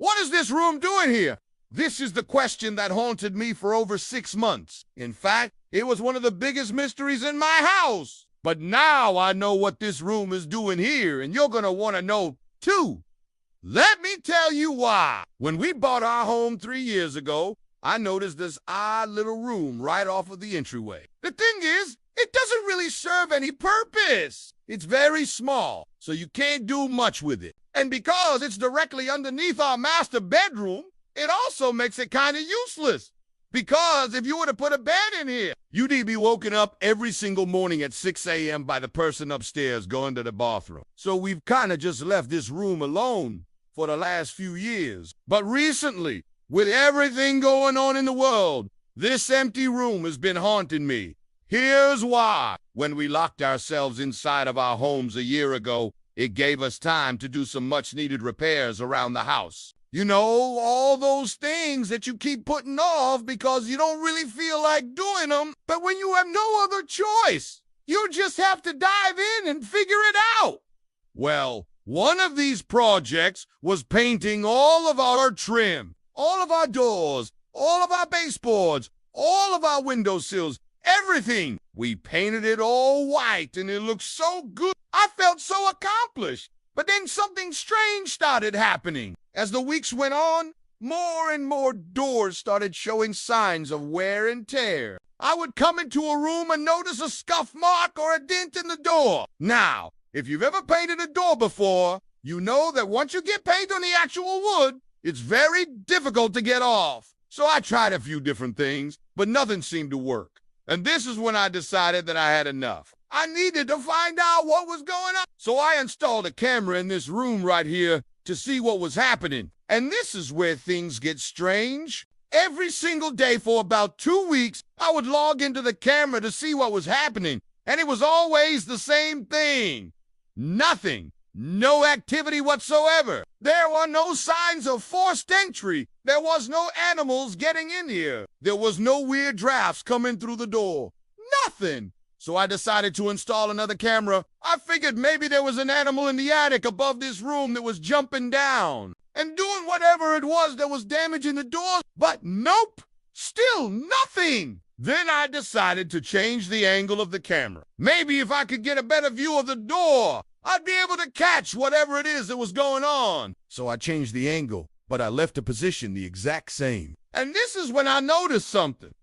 What is this room doing here? This is the question that haunted me for over 6 months. In fact, it was one of the biggest mysteries in my house. But now I know what this room is doing here, and you're gonna want to know too. Let me tell you why. When we bought our home 3 years ago, I noticed this odd little room right off of the entryway. The thing is, it doesn't really serve any purpose. It's very small, so you can't do much with it. And because it's directly underneath our master bedroom, it also makes it kind of useless. Because if you were to put a bed in here, you'd be woken up every single morning at 6 a.m. by the person upstairs going to the bathroom. So we've kind of just left this room alone for the last few years. But recently, with everything going on in the world, this empty room has been haunting me. Here's why. When we locked ourselves inside of our homes a year ago, it gave us time to do some much-needed repairs around the house. You know, all those things that you keep putting off because you don't really feel like doing them. But when you have no other choice, you just have to dive in and figure it out. Well, one of these projects was painting all of our trim, all of our doors, all of our baseboards, all of our windowsills, everything. We painted it all white and it looked so good. I felt so accomplished. But then something strange started happening. As the weeks went on, more and more doors started showing signs of wear and tear. I would come into a room and notice a scuff mark or a dent in the door. Now, if you've ever painted a door before, you know that once you get paint on the actual wood, it's very difficult to get off. So I tried a few different things, but nothing seemed to work. And this is when I decided that I had enough. I needed to find out what was going on. So I installed a camera in this room right here to see what was happening. And this is where things get strange. Every single day for about 2 weeks, I would log into the camera to see what was happening. And it was always the same thing. Nothing. No activity whatsoever. There were no signs of forced entry. There was no animals getting in here. There was no weird drafts coming through the door. Nothing. So I decided to install another camera. I figured maybe there was an animal in the attic above this room that was jumping down and doing whatever it was that was damaging the door. But nope, still nothing. Then I decided to change the angle of the camera. Maybe if I could get a better view of the door, I'd be able to catch whatever it is that was going on. So I changed the angle, but I left the position the exact same. And this is when I noticed something.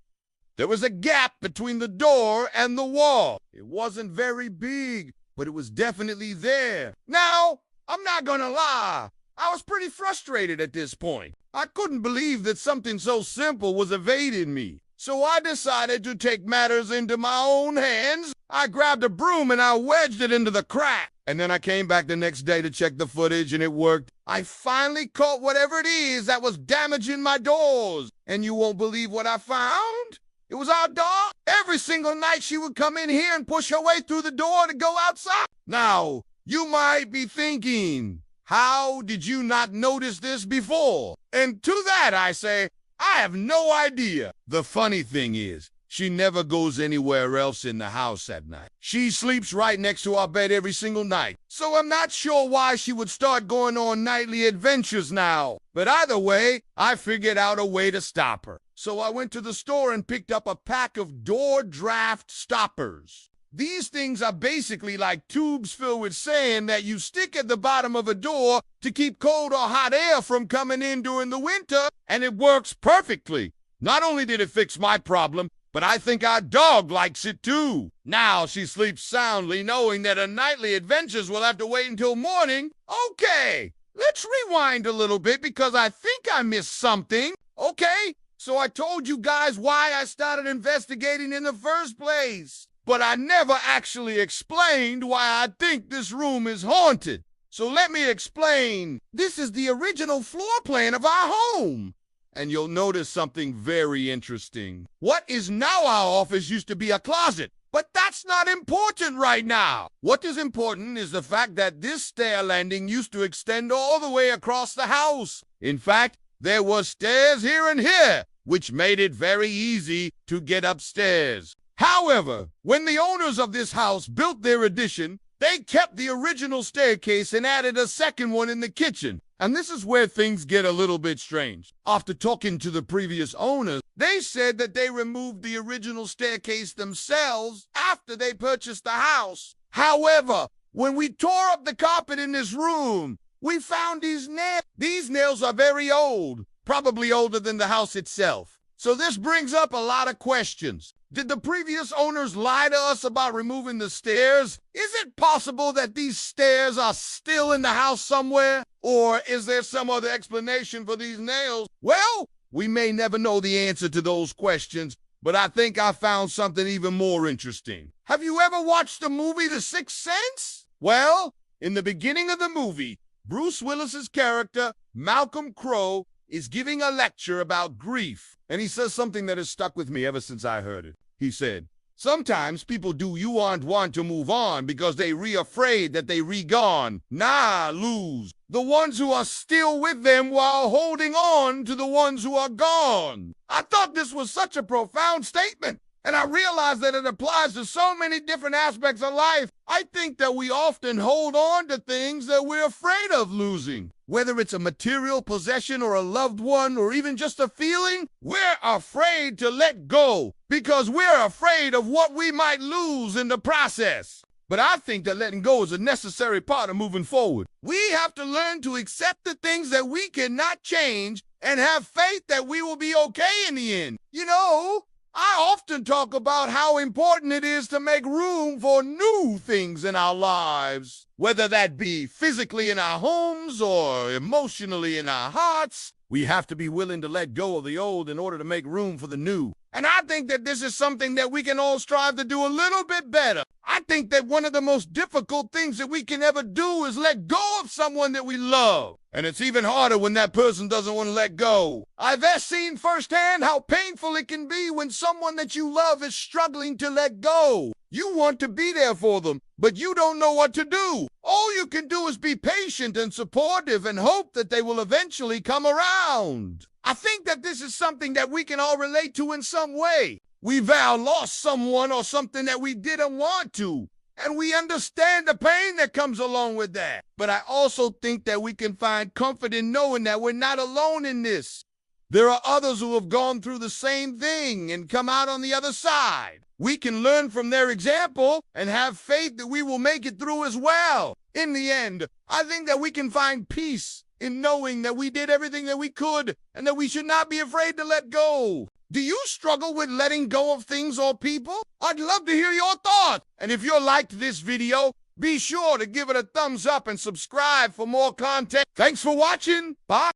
There was a gap between the door and the wall. It wasn't very big, but it was definitely there. Now, I'm not gonna lie. I was pretty frustrated at this point. I couldn't believe that something so simple was evading me. So I decided to take matters into my own hands. I grabbed a broom and I wedged it into the crack. And then I came back the next day to check the footage and it worked. I finally caught whatever it is that was damaging my doors. And you won't believe what I found? It was our dog. Every single night she would come in here and push her way through the door to go outside. Now, you might be thinking, how did you not notice this before? And to that I say, I have no idea. The funny thing is, she never goes anywhere else in the house at night. She sleeps right next to our bed every single night. So I'm not sure why she would start going on nightly adventures now. But either way, I figured out a way to stop her. So I went to the store and picked up a pack of door draft stoppers. These things are basically like tubes filled with sand that you stick at the bottom of a door to keep cold or hot air from coming in during the winter, and it works perfectly. Not only did it fix my problem, but I think our dog likes it too. Now she sleeps soundly knowing that her nightly adventures will have to wait until morning. Okay, let's rewind a little bit because I think I missed something. Okay, so I told you guys why I started investigating in the first place. But I never actually explained why I think this room is haunted. So let me explain. This is the original floor plan of our home. And you'll notice something very interesting. What is now our office used to be a closet. But that's not important right now. What is important is the fact that this stair landing used to extend all the way across the house. In fact, there were stairs here and here, which made it very easy to get upstairs. However, when the owners of this house built their addition, They kept the original staircase and added a second one in the kitchen. And this is where things get a little bit strange. After talking to the previous owners, they said that they removed the original staircase themselves after they purchased the house. However, when we tore up the carpet in this room, we found these nails. These nails are very old, probably older than the house itself. So this brings up a lot of questions. Did the previous owners lie to us about removing the stairs? Is it possible that these stairs are still in the house somewhere? Or is there some other explanation for these nails? Well, we may never know the answer to those questions, but I think I found something even more interesting. Have you ever watched the movie The Sixth Sense? Well, in the beginning of the movie, Bruce Willis's character, Malcolm Crowe, is giving a lecture about grief. And he says something that has stuck with me ever since I heard it. He said, "Sometimes people do you want to move on because they afraid that they gone. Nah, lose. The ones who are still with them while holding on to the ones who are gone." I thought this was such a profound statement. And I realized that it applies to so many different aspects of life. I think that we often hold on to things that we're afraid of losing. Whether it's a material possession or a loved one or even just a feeling, we're afraid to let go because we're afraid of what we might lose in the process. But I think that letting go is a necessary part of moving forward. We have to learn to accept the things that we cannot change and have faith that we will be okay in the end. You know, I often talk about how important it is to make room for new things in our lives, whether that be physically in our homes or emotionally in our hearts. We have to be willing to let go of the old in order to make room for the new. And I think that this is something that we can all strive to do a little bit better. I think that one of the most difficult things that we can ever do is let go of someone that we love. And it's even harder when that person doesn't want to let go. I've seen firsthand how painful it can be when someone that you love is struggling to let go. You want to be there for them, but you don't know what to do. All you can do is be patient and supportive and hope that they will eventually come around. I think that this is something that we can all relate to in some way. We've lost someone or something that we didn't want to, and we understand the pain that comes along with that. But I also think that we can find comfort in knowing that we're not alone in this. There are others who have gone through the same thing and come out on the other side. We can learn from their example and have faith that we will make it through as well. In the end, I think that we can find peace in knowing that we did everything that we could and that we should not be afraid to let go. Do you struggle with letting go of things or people? I'd love to hear your thoughts. And if you liked this video, be sure to give it a thumbs up and subscribe for more content. Thanks for watching. Bye.